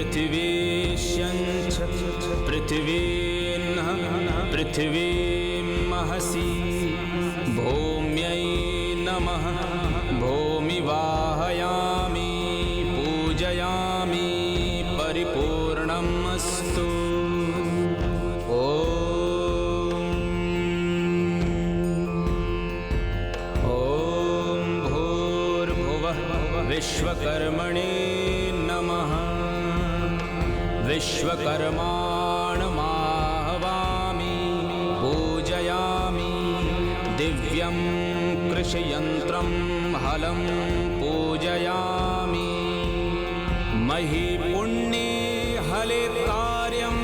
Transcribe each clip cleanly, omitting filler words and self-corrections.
पृथिवीश्यञ्च पृथिवीन्नः पृथिवीमहसि भूम्यै नमः भूमिवाहयामि पूजयामि परिपूर्णम् अस्तु। विश्वकर्मणे नमः। विश्वकर्माणमाहवामि पूजयामि दिव्यं कृषियन्त्रं हलं पूजयामि महीपुण्ये हले कार्यं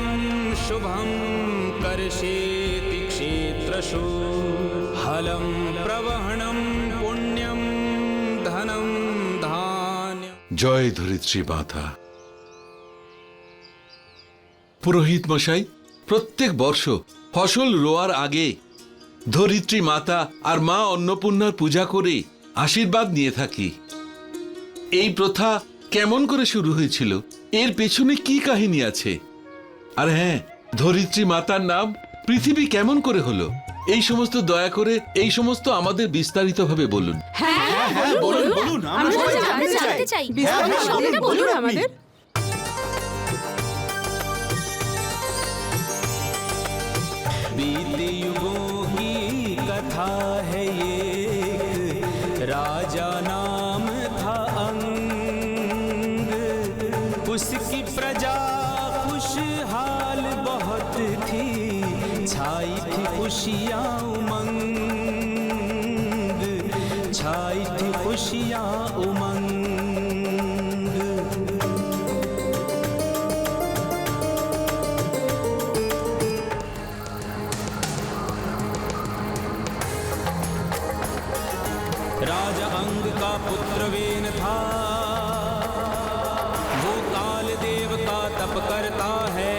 शुभं कर्षेति क्षेत्रषु हलं प्रवहणं पुण्यं धनं জয় ধরিত্রী মাতা। পুরোহিত মশাই, প্রত্যেক বর্ষ ফসল রোয়ার আগে ধরিত্রী মাতা আর মা অন্নপূর্ণার পূজা করে আশীর্বাদ নিয়ে থাকি। এই প্রথা কেমন করে শুরু হয়েছিল, এর পেছনে কি কাহিনী আছে? আর হ্যাঁ, ধরিত্রী মাতার নাম পৃথিবী কেমন করে হলো, এই সমস্ত দয়া করে এই সমস্ত আমাদের বিস্তারিতভাবে বলুন। বলুন, আমরা সবাই জানতে চাই। বিস্তারিত বলুন আমাদের। बीते युगों की कथा है ये, राजा नाम था अंग, उसकी प्रजा खुशहाल बहुत थी, छाई थी खुशियाँ उमंग, छाई थी खुशियाँ उमंग। राजा अंग का पुत्र वेन था, वो काल देव का तप करता है,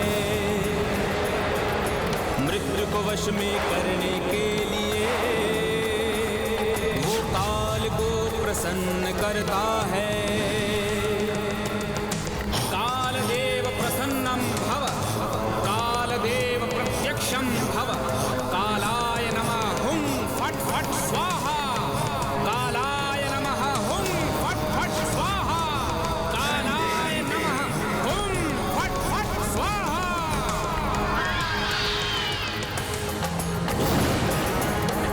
मृत्यु को वश में करने के लिए वो काल को प्रसन्न करता है। काल देव प्रसन्नम भव, काल देव प्रत्यक्षम भव, कालाय नमः हुं फट फट स्वाहा, कालाय नमः हुं फट फट स्वाहा, कालाय नमः हुं फट फट स्वाहा।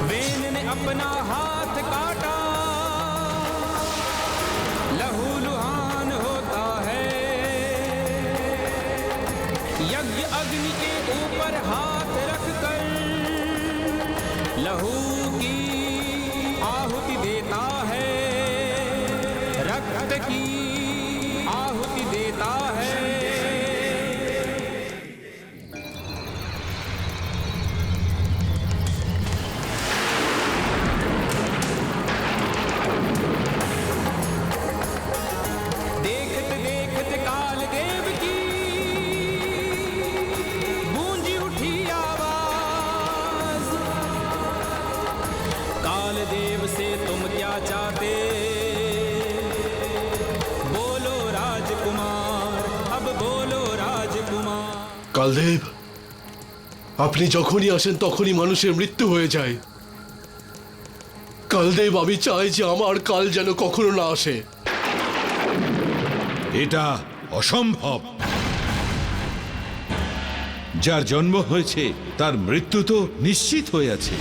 वेन ने अपना हाथ काटा, लहूलुहान होता है, यज्ञ अग्नि के ऊपर हाथ रखकर लहू की आहुति देता है, रक्त की आहुति देता है। देखते देखते काल देव की गूंजी उठी आवाज, काल देव से तुम क्या चाहते, बोलो राजकुमार, अब बोलो राजकुमार। কালদেব, আপনি যখনই আসেন তখনই মানুষের মৃত্যু হয়ে যায়। কালদেব, আমি চাই যে আমার কাল যেন কখনো না আসে। এটা অসম্ভব। যার জন্ম হয়েছে তার মৃত্যু তো নিশ্চিত হয়ে আছে।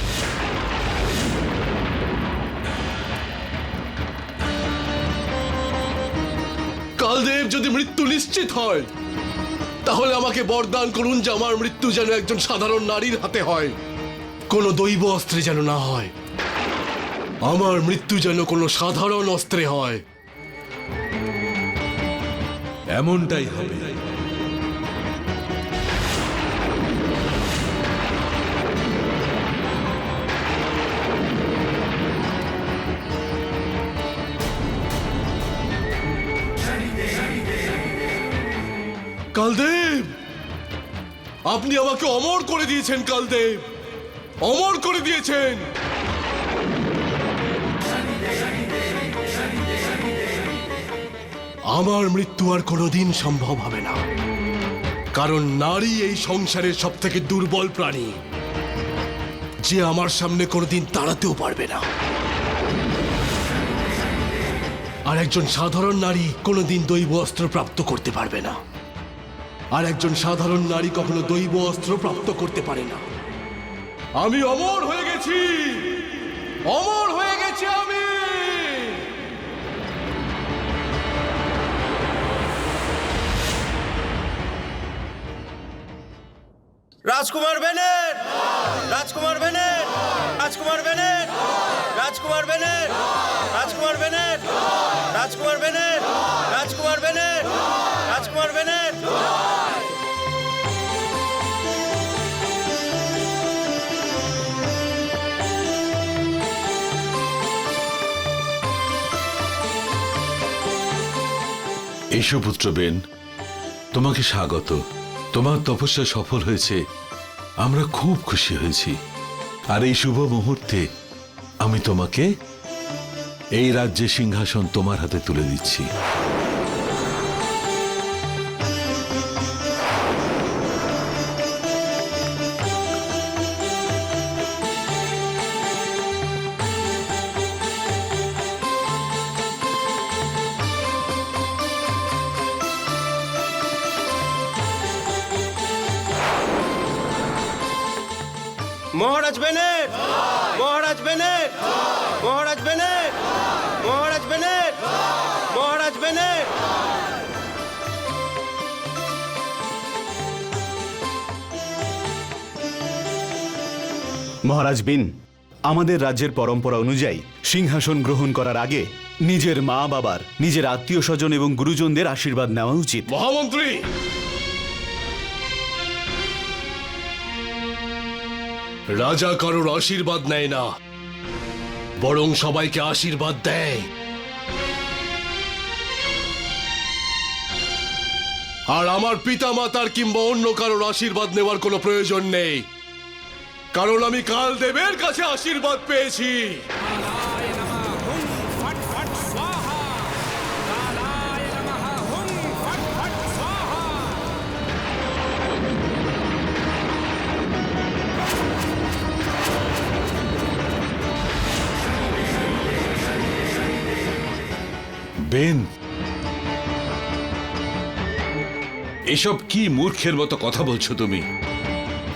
কালদেব, যদি মৃত্যু নিশ্চিত হয় তাহলে আমাকে বরদান করুন যে আমার মৃত্যু যেন একজন সাধারণ নারীর হাতে হয়, কোনো দৈব অস্ত্রে যেন না হয়। আমার মৃত্যু যেন কোনো সাধারণ অস্ত্রে হয়। এমনটাই হবে। কালদেব, আপনি আমাকে অমর করে দিয়েছেন। কালদেব, অমর করে দিয়েছেন। আমার মৃত্যু আর কোনোদিন সম্ভব হবে না, কারণ নারী এই সংসারের সব থেকে দুর্বল প্রাণী, যে আমার সামনে কোনোদিন দাঁড়াতেও পারবে না। আর একজন সাধারণ নারী কোনোদিন দৈব অস্ত্র প্রাপ্ত করতে পারবে না, আর একজন সাধারণ নারী কখনো দৈব অস্ত্র প্রাপ্ত করতে পারে না। আমি অমর হয়ে গেছি, অমর হয়ে গেছি আমি। রাজকুমার বেনেট, রাজকুমার বেনেট, রাজকুমার বেনেট, রাজকুমার বেনেট, রাজকুমার বেনেট, রাজকুমার বেনেট, রাজকুমার বেনেট, রাজকুমার বেনেট। এসো পুত্র বেন, তোমাকে স্বাগত। তোমার তপস্যা সফল হয়েছে, আমরা খুব খুশি হয়েছি। আর এই শুভ মুহূর্তে আমি তোমাকে এই রাজ্যের সিংহাসন তোমার হাতে তুলে দিচ্ছি। মহারাজ বেনেট, মহারাজ বেনেট, মহারাজ বেনেট, মহারাজ বেনেট, মহারাজ বেনেট। মহারাজ বিন, আমাদের রাজ্যের পরম্পরা অনুযায়ী সিংহাসন গ্রহণ করার আগে নিজের মা বাবার, নিজের আত্মীয় স্বজন এবং গুরুজনদের আশীর্বাদ নেওয়া উচিত। মহামন্ত্রী, রাজা কারোর আশীর্বাদ নেয় না, বরং সবাইকে আশীর্বাদ দেয়। আর আমার পিতা মাতার কিংবা অন্য কারোর আশীর্বাদ নেওয়ার কোনো প্রয়োজন নেই, কারণ আমি কালদেবের কাছে আশীর্বাদ পেয়েছি। कालाय नमः हुं फट फट स्वाहा कालाय नमः हुं फट फट स्वाहा বেন, এসব কি মূর্খের মতো কথা বলছো তুমি?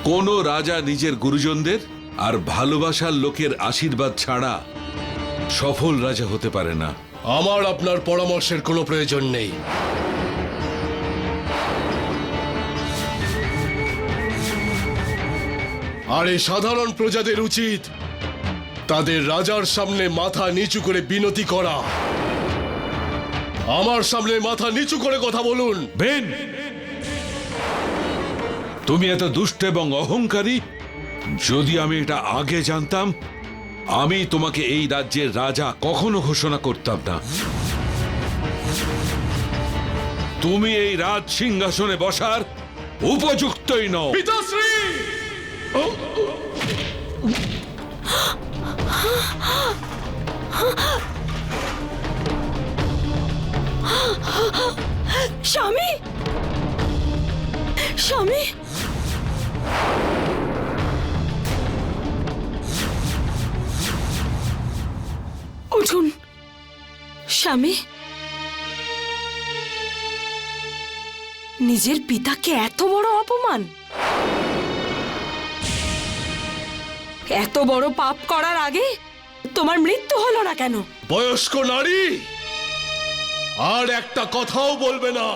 কোন রাজা নিজের গুরুজনদের আর ভালোবাসার লোকের আশীর্বাদ ছাড়া সফল রাজা হতে পারে না। আমার আপনার পরামর্শের কোনো প্রয়োজন নেই। আর এই সাধারণ প্রজাদের উচিত তাদের রাজার সামনে মাথা নিচু করে বিনতি করা। আমার সামনে মাথা নিচু করে কথা বলুন। বেন, তুমি এত দুষ্ট এবং অহংকারী। যদি আমি এটা আগে জানতাম, আমি তোমাকে এই রাজ্যের রাজা কখনো ঘোষণা করতাম না। তুমি এই রাজ সিংহাসনে বসার উপযুক্তই নও। পিতাশ্রী, স্বামী, স্বামী, উঠুন। স্বামী, নিজের পিতাকে এত বড় অপমান, এত বড় পাপ করার আগে তোমার মৃত্যু হলো না কেন? বয়স্ক নারী, আর একটা কথাও বলবে না।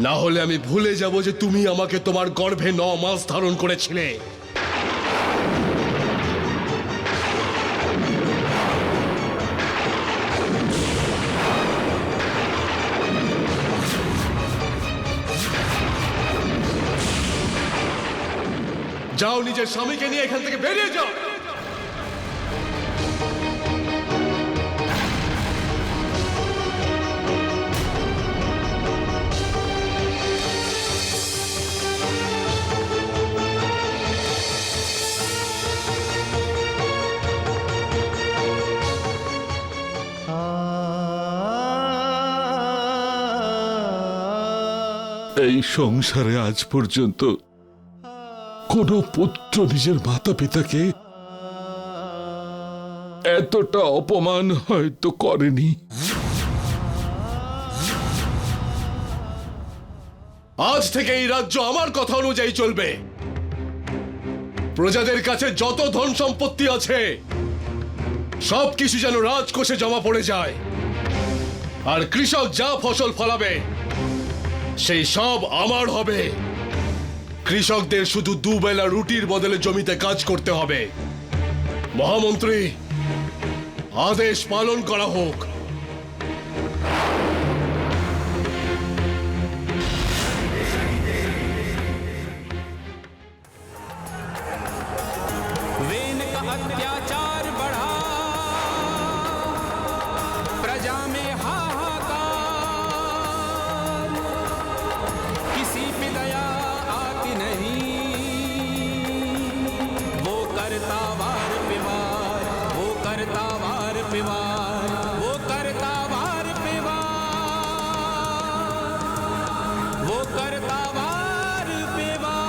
না হলে আমি ভুলে যাব যে তুমি আমাকে তোমার গর্ভে 9 মাস ধারণ করেছিলে। যাও, নিজের স্বামীকে নিয়ে এখান থেকে বেরিয়ে যাও। এই সংসারে আজ পর্যন্ত কোনো পুত্র নিজের মাতা পিতাকে এতটা অপমান হয়তো করেনি। আজ থেকে এই রাজ্য আমার কথা অনুযায়ী চলবে। প্রজাদের কাছে যত ধন সম্পত্তি আছে সবকিছু যেন রাজকোষে জমা পড়ে যায়, আর কৃষক যা ফসল ফলাবে সেই সব আমার হবে। কৃষকদের শুধু দুবেলা রুটির বদলে জমিতে কাজ করতে হবে। মহামন্ত্রী, আদেশ পালন করা হোক। वेन का अत्याचार बढ़ा, प्रजा में हाहाकार, किसी पे दया आती नहीं, वो करता वार पे वार, वो करता वार पे वार, वो करता वार पे वार, वो करता वार पे वार।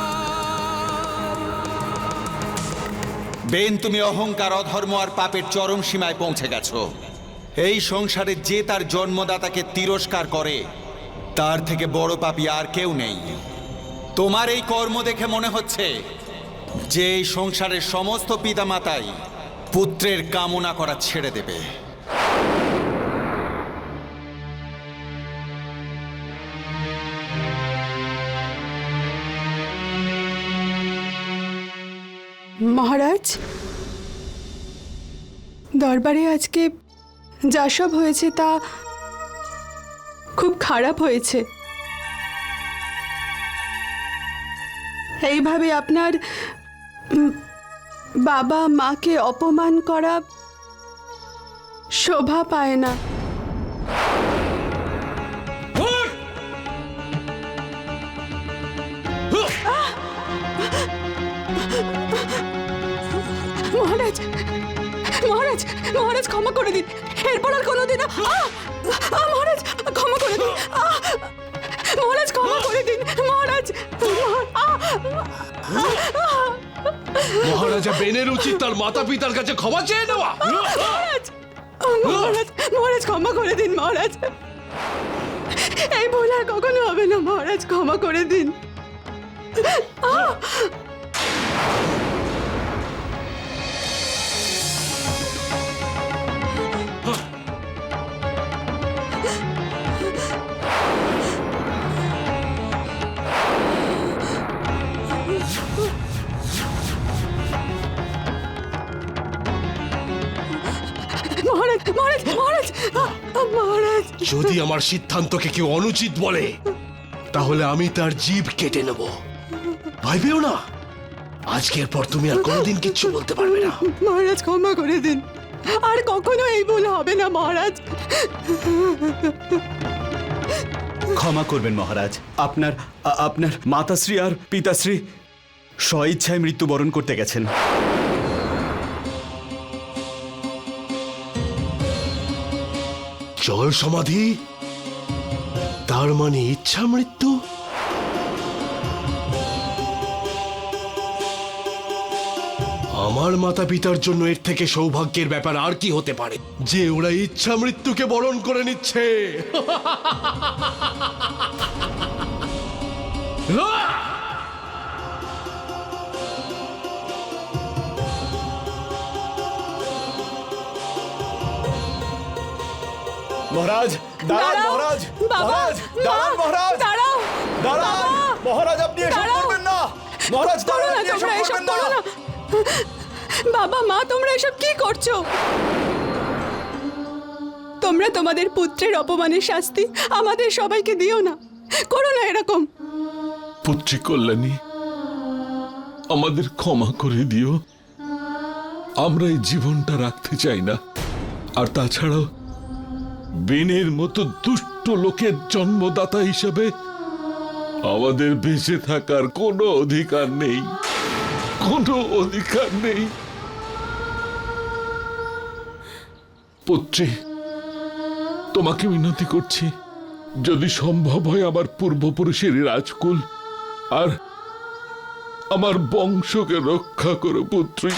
বেন, তুমি অহংকার, অধর্ম আর পাপের চরম সীমায় পৌঁছে গেছো। এই সংসারে যে তার জন্মদাতাকে তিরস্কার করে তার থেকে বড় পাপী আর কেউ নেই। তোমার এই কর্ম দেখে মনে হচ্ছে যে এই সংসারের সমস্ত পিতামাতাই পুত্রের কামনা করা ছেড়ে দেবে। মহারাজ, দরবারে আজকে যা সব হয়েছে তা খুব খারাপ হয়েছে। এইভাবে আপনার বাবা মাকে অপমান করা শোভা পায় না। মহারাজ, মহারাজ, মহারাজ ক্ষমা করে দিন। এরপর আর কোনোদিন মহারাজ ক্ষমা করে দিন। মহারাজ ক্ষমা করে দিন। মহারাজ, মহারাজা বেনের উচিত তার মাতা পিতার কাছে ক্ষমা চেয়ে নেওয়া। মহারাজ, মহারাজ, মহারাজ ক্ষমা করে দিন। মহারাজ, এই ভুল আর কখনো হবে না। মহারাজ ক্ষমা করে দিন। মহারাজ, মহারাজ, মহারাজ, মহারাজ, যদি আমার সিদ্ধান্তকে কেউ অনুচিত বলে তাহলে আমি তার জিভ কেটে নেব। ভাইবেও না, আজকের পর তুমি আর কোনোদিন কিচ্ছু বলতে পারবে না। মহারাজ ক্ষমা করে দিন। আর কখনো এই ভুল হবে না। মহারাজ, ক্ষমা করবেন মহারাজ। আপনার আপনার মাতাশ্রী আর পিতাশ্রী স্বইচ্ছায় মৃত্যুবরণ করতে গেছেন। জল সমাধি, তার মানে ইচ্ছা মৃত্যু। আমার মাতা পিতার জন্য এর থেকে সৌভাগ্যের ব্যাপার আর কি হতে পারে যে ওরা ইচ্ছা মৃত্যুকে বরণ করে নিচ্ছে। মহারাজ দাঁড়ান, দাঁড়াও, মহারাজ, বাবা, মহারাজ দাঁড়ান, মা, মহারাজ দাঁড়াও, দাঁড়ান, বাবা, মহারাজ আপনি এসব দাঁড়াও। করবেন না। মহারাজ করো দাঁড়ান, না, আপনি এসব তোমরা এসব করবেন করো না। না। বাবা, মা, তোমরা এসব কি করছো? তোমরা তোমাদের পুত্রের অপমানের শাস্তি আমাদের সবাইকে দিও না। করো না এরকম। পুত্রী কল্যাণী, আমাদের ক্ষমা করে দিও। আমরা এই জীবনটা রাখতে চাই না। আর তাছাড়াও বেনের মতো দুষ্ট লোকের জন্মদাতা হিসেবে আমাদের বেঁচে থাকার কোনো অধিকার নেই, কোনো অধিকার নেই। পুত্রী, তোমাকে মিনতি করছি, যদি সম্ভব হয় আমার পূর্বপুরুষের রাজকুল আর আমার বংশকে রক্ষা করো পুত্রী।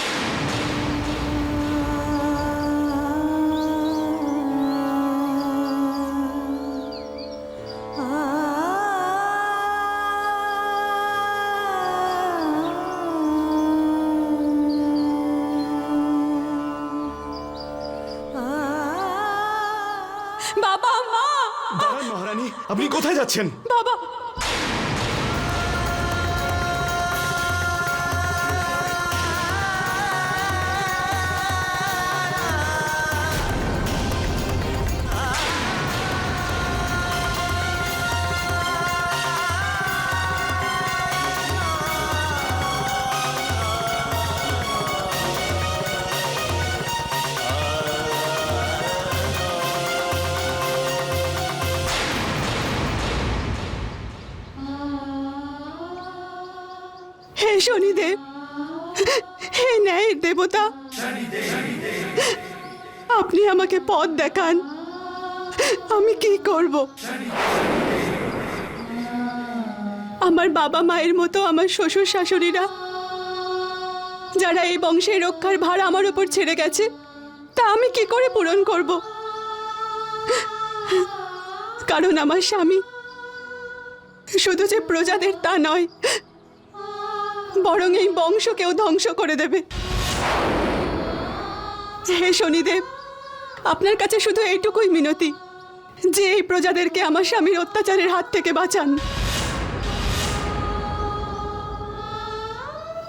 বাবা, মা, দাঁড়ান মহারানী, আপনি কোথায় যাচ্ছেন? বাবা। হে শনিদেব, হে ন্যায়ের দেবতা, আপনি আমাকে পথ দেখান। আমি কি করব? আমার বাবা মায়ের মতো আমার শ্বশুর শাশুড়িরা, যারা এই বংশের রক্ষার ভার আমার উপর ছেড়ে গেছে, তা আমি কি করে পূরণ করব? কারণ আমার স্বামী শুধু যে প্রজাদের তা নয়, বরং এই বংশকেও ধ্বংস করে দেবে। হে শনিদেব, আপনার কাছে শুধু এইটুকুই মিনতি যে এই প্রজাদেরকে আমার স্বামীর অত্যাচারের হাত থেকে বাঁচান।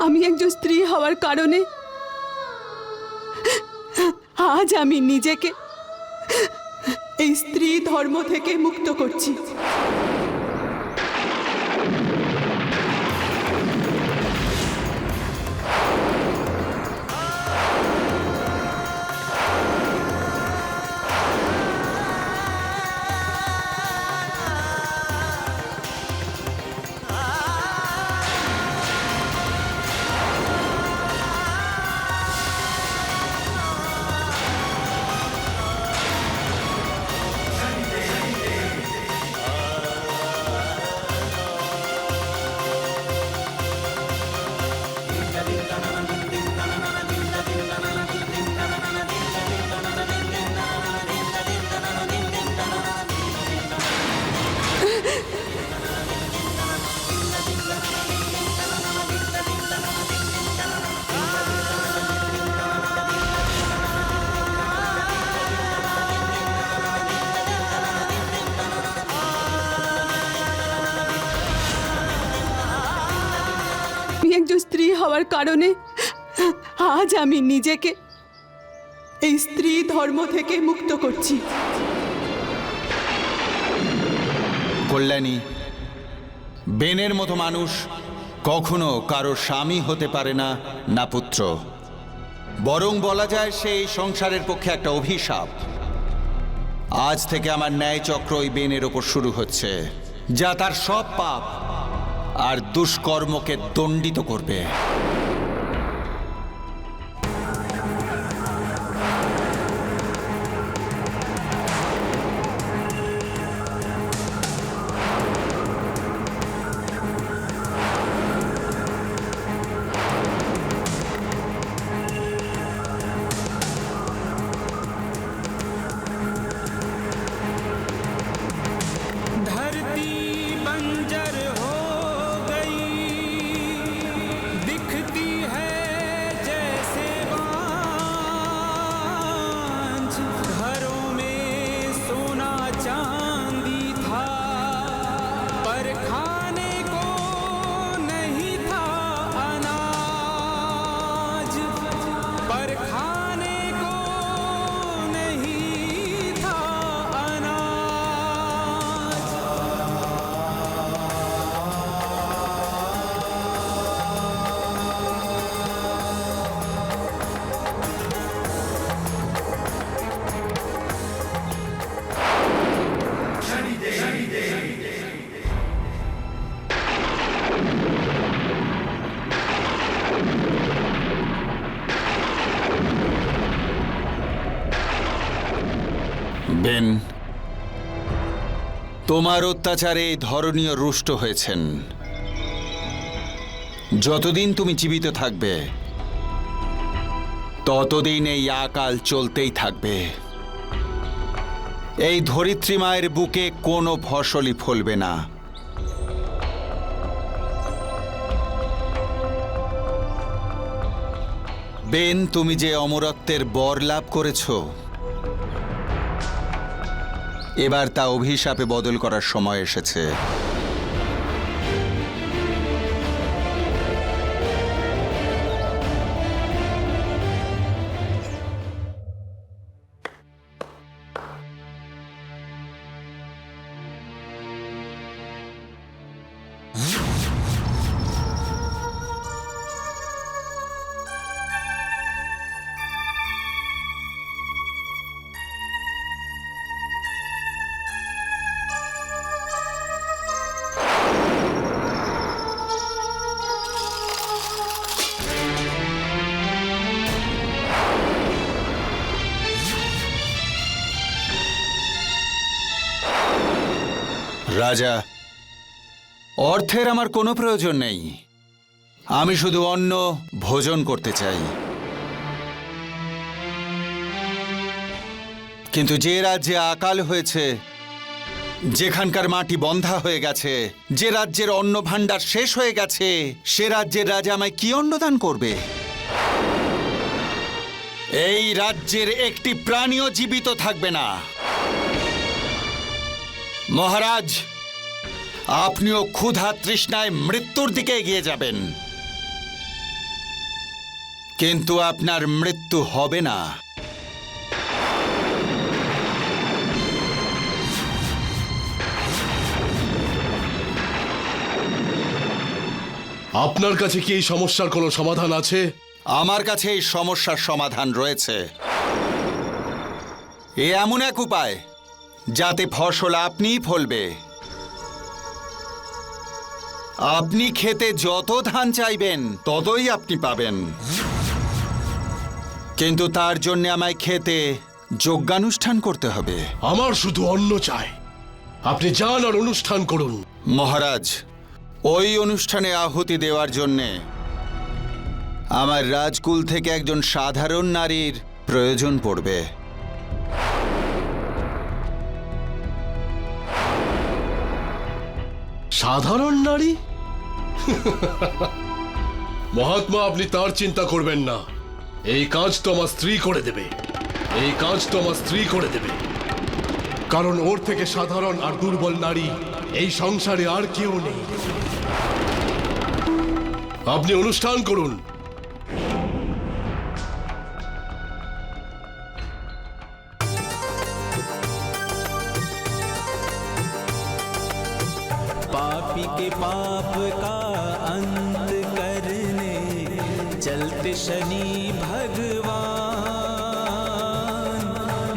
আমি একজন স্ত্রী হওয়ার কারণে আজ আমি নিজেকে এই স্ত্রী ধর্ম থেকে মুক্ত করছি। আমি একজন স্ত্রী হওয়ার কারণে আজ আমি নিজেকে এই স্ত্রী ধর্ম থেকে মুক্ত করছি। কল্যাণী, বেনের মতো মানুষ কখনো কারো স্বামী হতে পারে না, না পুত্র। বরং বলা যায় সে এই সংসারের পক্ষে একটা অভিশাপ। আজ থেকে আমার ন্যায় চক্র ওই বেনের ওপর শুরু হচ্ছে, যা তার সব পাপ আর দুষ্কর্মকে দণ্ডিত করবে। धरती बंजर हो गई, दिखती है जैसे बांझ। घरों में सोना चांदी था, पर खाने को नहीं था अनाज, पर खाने को नहीं था अनाज। বেন, তোমার অত্যাচারে এই ধরনীয় রুষ্ট হয়েছেন। যতদিন তুমি জীবিত থাকবে ততদিন এই আকাল চলতেই থাকবে। এই ধরিত্রী মায়ের বুকে কোনো ফসলই ফলবে না। বেন, তুমি যে অমরত্বের বর লাভ করেছ, এবার তা অভিশাপে বদল করার সময় এসেছে। রাজা, অর্থের আমার কোনো প্রয়োজন নেই। আমি শুধু অন্ন ভোজন করতে চাই। কিন্তু যে রাজ্যে আকাল হয়েছে, যেখানকার মাটি বন্ধা হয়ে গেছে, যে রাজ্যের অন্ন ভাণ্ডার শেষ হয়ে গেছে, সে রাজ্যের রাজা আমায় কি অন্নদান করবে? এই রাজ্যের একটি প্রাণীও জীবিত থাকবে না। মহারাজ, আপনিও ক্ষুধা তৃষ্ণায় মৃত্যুর দিকে এগিয়ে যাবেন, কিন্তু আপনার মৃত্যু হবে না। আপনার কাছে কি এই সমস্যার কোনো সমাধান আছে? আমার কাছে এই সমস্যার সমাধান রয়েছে। এ এমন এক উপায় যাতে ফসল আপনিই ফলবে। আপনি খেতে যত ধান চাইবেন ততই আপনি পাবেন, কিন্তু তার জন্য আমায় খেতে যজ্ঞানুষ্ঠান করতে হবে। আমার শুধু অন্ন চাই। আপনি যান আর অনুষ্ঠান করুন। মহারাজ, ওই অনুষ্ঠানে আহুতি দেওয়ার জন্যে আমার রাজকুল থেকে একজন সাধারণ নারীর প্রয়োজন পড়বে। সাধারণ নারী? মহাত্মা, আপনি তার চিন্তা করবেন না। এই কাজ তো আমার স্ত্রী করে দেবে। এই কাজ তো আমার স্ত্রী করে দেবে, কারণ ওর থেকে সাধারণ আর দুর্বল নারী এই সংসারে আর কেউ নেই। আপনি অনুষ্ঠান করুন। पापी के पाप का अंत करने चलते शनि भगवान,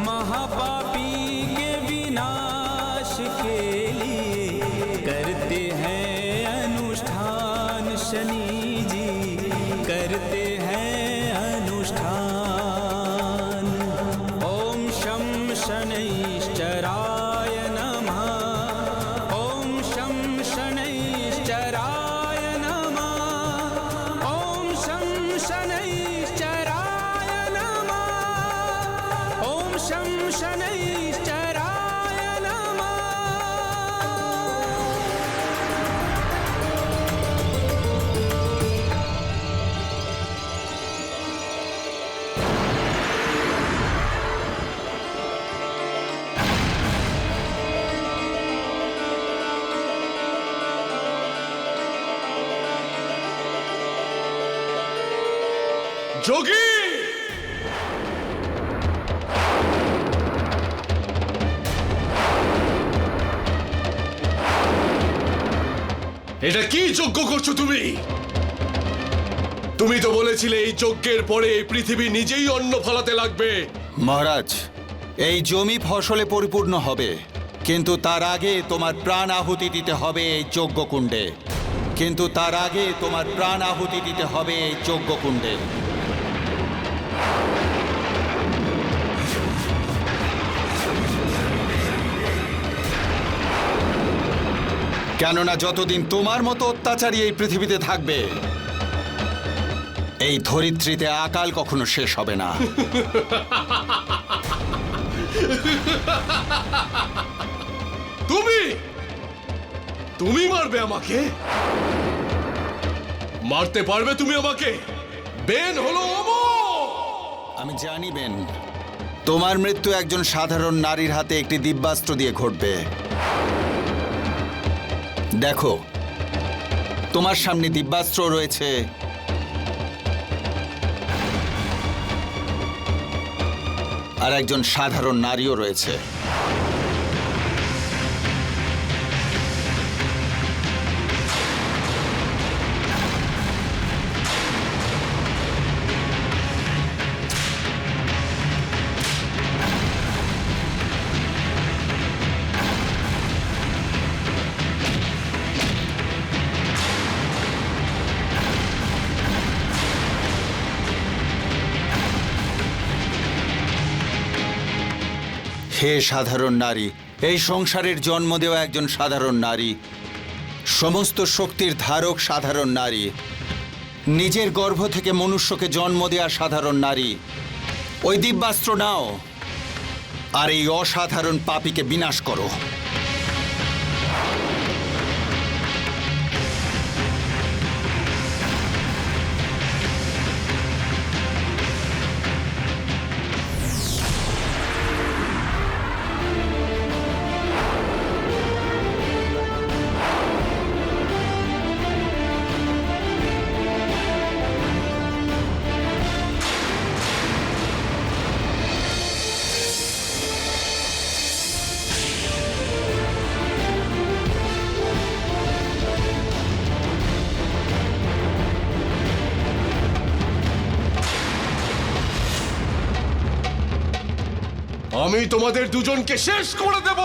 महापापी के विनाश के लिए करते हैं अनुष्ठान। शनि जी करते हैं अनुष्ठान। ओम शं शनैश्चराय नमः। ओम शं शनैश्चराय नमः। ओम शं शनैश्चराय नमः। ओम शं शनैश्चराय नमः। যোগী! এটা কি যজ্ঞ করছো তুমি? তুমি তো বলেছিলে এই যজ্ঞের পরে এই পৃথিবী নিজেই অন্ন ফলাতে লাগবে। মহারাজ, এই জমি ফসলে পরিপূর্ণ হবে, কিন্তু তার আগে তোমার প্রাণ আহুতি দিতে হবে এই যজ্ঞকুণ্ডে। কিন্তু তার আগে তোমার প্রাণ আহুতি দিতে হবে এই যজ্ঞকুণ্ডে। কেননা যতদিন তোমার মতো অত্যাচারী এই পৃথিবীতে থাকবে, এই ধরিত্রীতে আকাল কখনো শেষ হবে না। তুমি তুমি মারবে আমাকে? মারতে পারবে তুমি আমাকে? বেন হলো অমর। আমি জানি বেন, তোমার মৃত্যু একজন সাধারণ নারীর হাতে একটি দিব্যাস্ত্র দিয়ে ঘটবে। দেখো, তোমার সামনে দিব্যাস্ত্র রয়েছে, আর একজন সাধারণ নারীও রয়েছে। হে সাধারণ নারী, এই সংসারের জন্ম দেওয়া একজন সাধারণ নারী, সমস্ত শক্তির ধারক সাধারণ নারী, নিজের গর্ভ থেকে মনুষ্যকে জন্ম দেওয়া সাধারণ নারী, ওই দিব্যাস্ত্র নাও আর এই অসাধারণ পাপীকে বিনাশ করো। আমি তোমাদের দুজনকে শেষ করে দেব।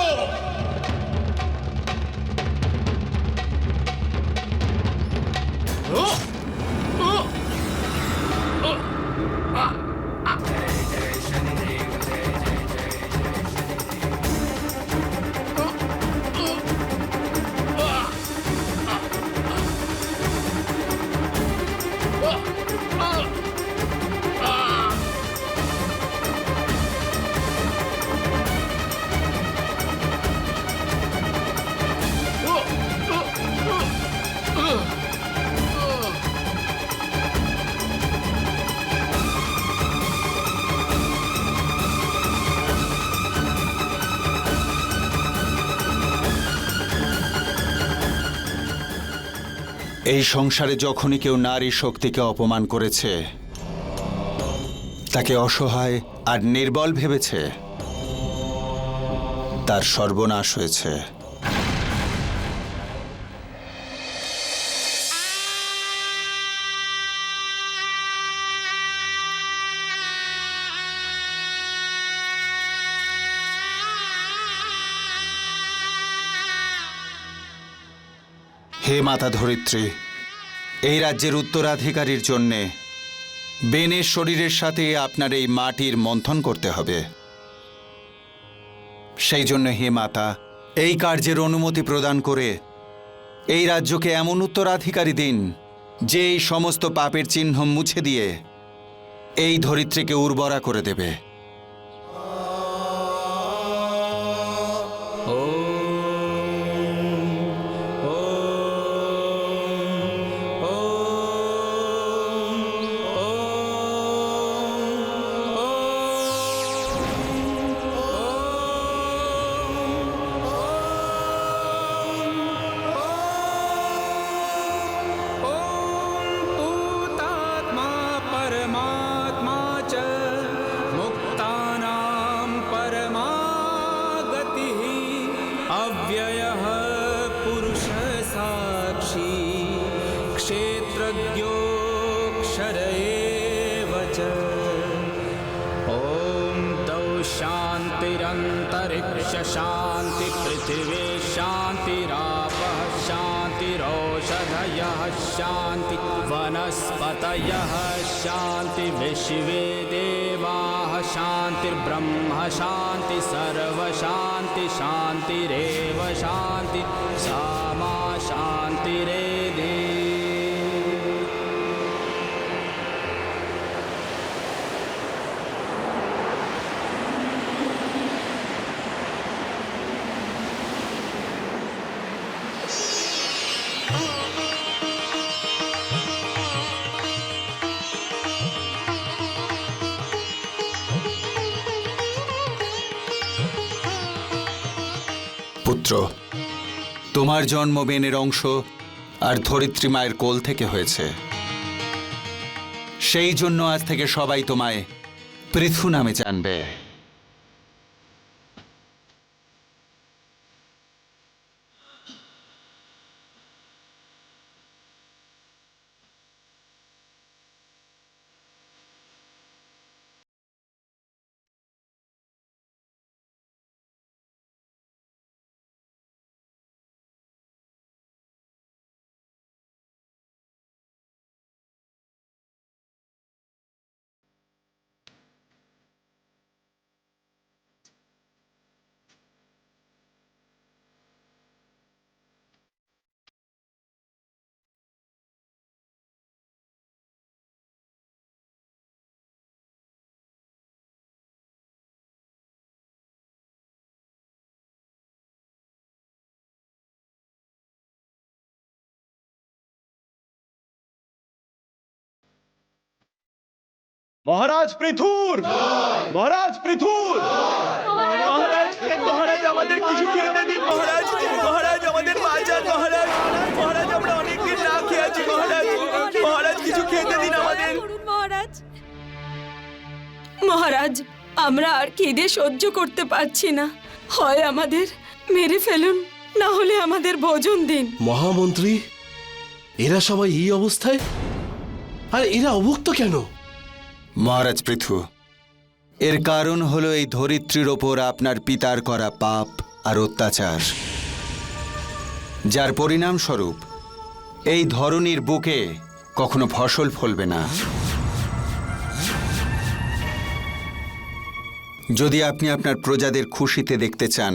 এই সংসারে যখনই কেউ নারী শক্তিকে অপমান করেছে, তাকে অসহায় আর নির্বল ভেবেছে, তার সর্বনাশ হয়েছে। হে মাতা ধরিত্রী, এই রাজ্যের উত্তরাধিকারীর জন্যে বেনের শরীরের সাথে আপনার এই মাটির মন্থন করতে হবে। সেই জন্য হে মাতা, এই কার্যের অনুমতি প্রদান করে এই রাজ্যকে এমন উত্তরাধিকারী দিন যে এই সমস্ত পাপের চিহ্ন মুছে দিয়ে এই ধরিত্রীকে উর্বরা করে দেবে। अव्ययः पुरुषः साक्षी क्षेत्रज्ञोऽक्षर एव च। ॐ तौ शान्तिरन्तरिक्ष शान्ति पृथिवी शान्तिरापः शान्तिरौषधयः शान्ति वनस्पतयः शान्ति विश्वे देवाः शान्तिर्ब्रह्म शान्ति सर्वशान्ति शान्तिरेव शान्ति सामा পুত্র, তোমার জন্ম বেনের অংশ আর ধরিত্রী মায়ের কোল থেকে হয়েছে। সেই জন্য আজ থেকে সবাই তোমায় পৃথু নামে জানবে। মহারাজ পৃথুর, মহারাজ পৃথুর, মহারাজ আমাদের কিছু খেতে দিন, মহারাজ, মহারাজ আমাদের বাঁচান, মহারাজ, মহারাজ আমরা অনেকদিন না খেয়ে আছি, মহারাজ, মহারাজ কিছু খেতে দিন আমাদের। মহারাজ, মহারাজ আমরা আর খিদে সহ্য করতে পারছি না, হয় আমাদের মেরে ফেলুন, না হলে আমাদের ভোজন দিন। মহামন্ত্রী, এরা সবাই এই অবস্থায়, আর এরা অভুক্ত কেন? মহারাজ পৃথু, এর কারণ হলো এই ধরিত্রীর ওপর আপনার পিতার করা পাপ আর অত্যাচার, যার পরিণামস্বরূপ এই ধরনীর বুকে কখনো ফসল ফলবে না। যদি আপনি আপনার প্রজাদের খুশিতে দেখতে চান,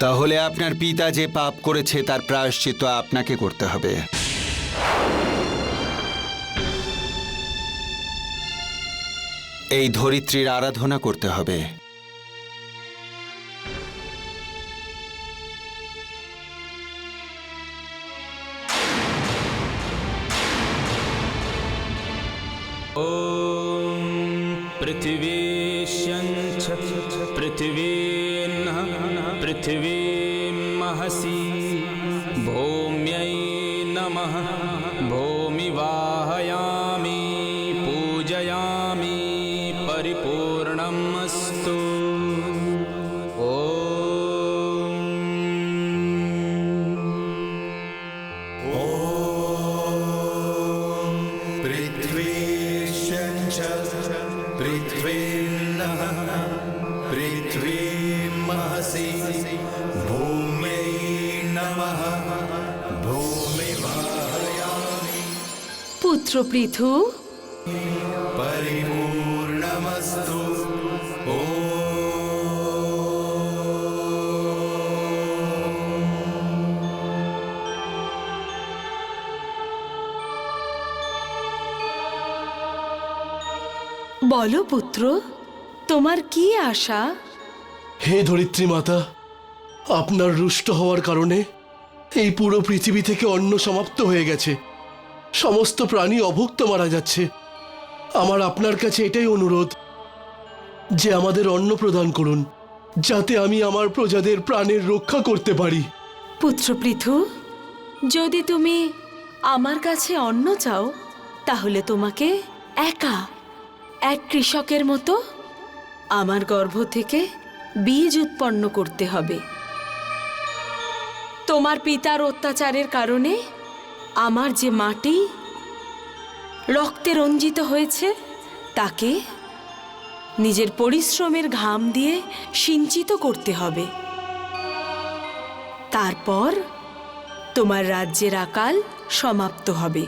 তাহলে আপনার পিতা যে পাপ করেছে তার প্রায়শ্চিত্ত আপনাকে করতে হবে। এই ধরিত্রীর আরাধনা করতে হবে। ॐ पृथिवीश्यञ्च पृथिवीर्नः पृथिवीमहसि भूम्यै नमः भूमिवाहयामि पूजयामि परिपूर्णम् अस्तु। পুত্র পৃথু, পরিপূর্ণমস্তু। বলো পুত্র, তোমার কি আশা? হে ধরিত্রী মাতা, আপনার রুষ্ট হওয়ার কারণে এই পুরো পৃথিবী থেকে অন্ন সমাপ্ত হয়ে গেছে, সমস্ত প্রাণী অভুক্ত মারা যাচ্ছে। আমার আপনার কাছে এটাই অনুরোধ যে আমাদের অন্ন প্রদান করুন, যাতে আমি আমার প্রজাদের প্রাণের রক্ষা করতে পারি। পুত্র পৃথু, যদি তুমি আমার কাছে অন্ন চাও, তাহলে তোমাকে একা এক কৃষকের মতো আমার গর্ভ থেকে বীজ উৎপন্ন করতে হবে। তোমার পিতার অত্যাচারের কারণে আমার যে মাটি রক্তে রঞ্জিত হয়েছে, তাকে নিজের পরিশ্রমের ঘাম দিয়ে সিঞ্চিত করতে হবে। তারপর তোমার রাজ্যের আকাল সমাপ্ত হবে।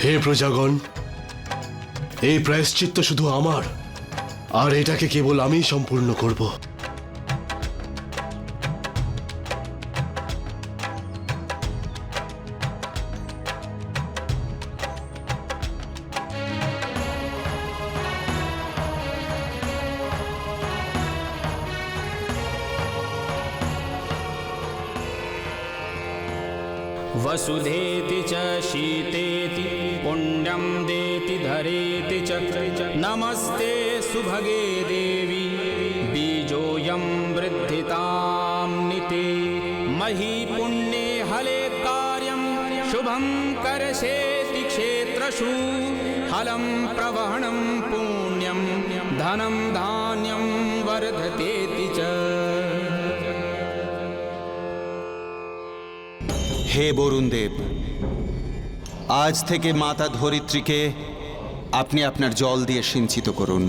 হে প্রজাগণ, এই প্রায়শ্চিত্ত শুধু আমার, আর এটাকে কেবল আমিই সম্পূর্ণ করব। वसुधेति च शीतेति पुण्यं देति धरेति च नमस्ते सुभगे देवी बीजोऽयं वृद्धितां निते मही पुण्ये हले कार्यं शुभं करशेति क्षेत्रषु हलं प्रवहणं पुण्यं धनं धान्यं वर्धतेति च। হে বরুণ দেব, আজ থেকে মাতা ধরিত্রীকে আপনি আপনার জল দিয়ে সিঞ্চিত করুন।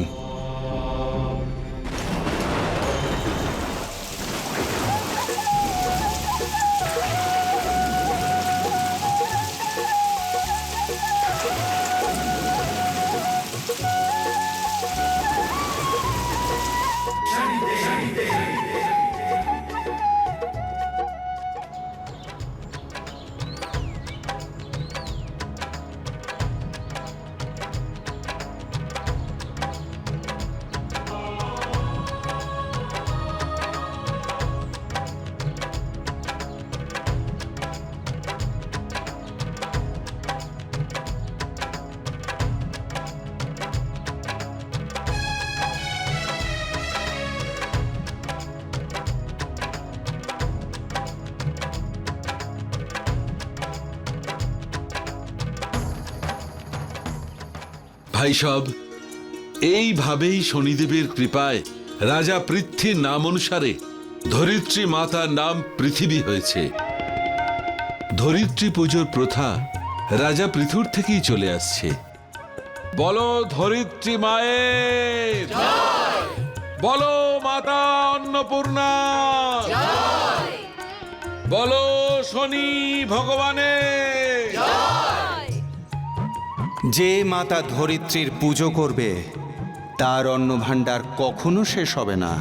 ভাই সব, এইভাবেই শনিদেবের কৃপায় রাজা পৃথ্বীর নাম অনুসারে ধরিত্রী মাতার নাম পৃথিবী হয়েছে। ধরিত্রী পুজোর প্রথা রাজা পৃথুর থেকেই চলে আসছে। বলো ধরিত্রী মায়ের, বলো মাতা অন্নপূর্ণা, বলো শনি ভগবানের। যে মাতা ধরিত্রীর পুজো করবে তার অন্নভাণ্ডার কখনো শেষ হবে না।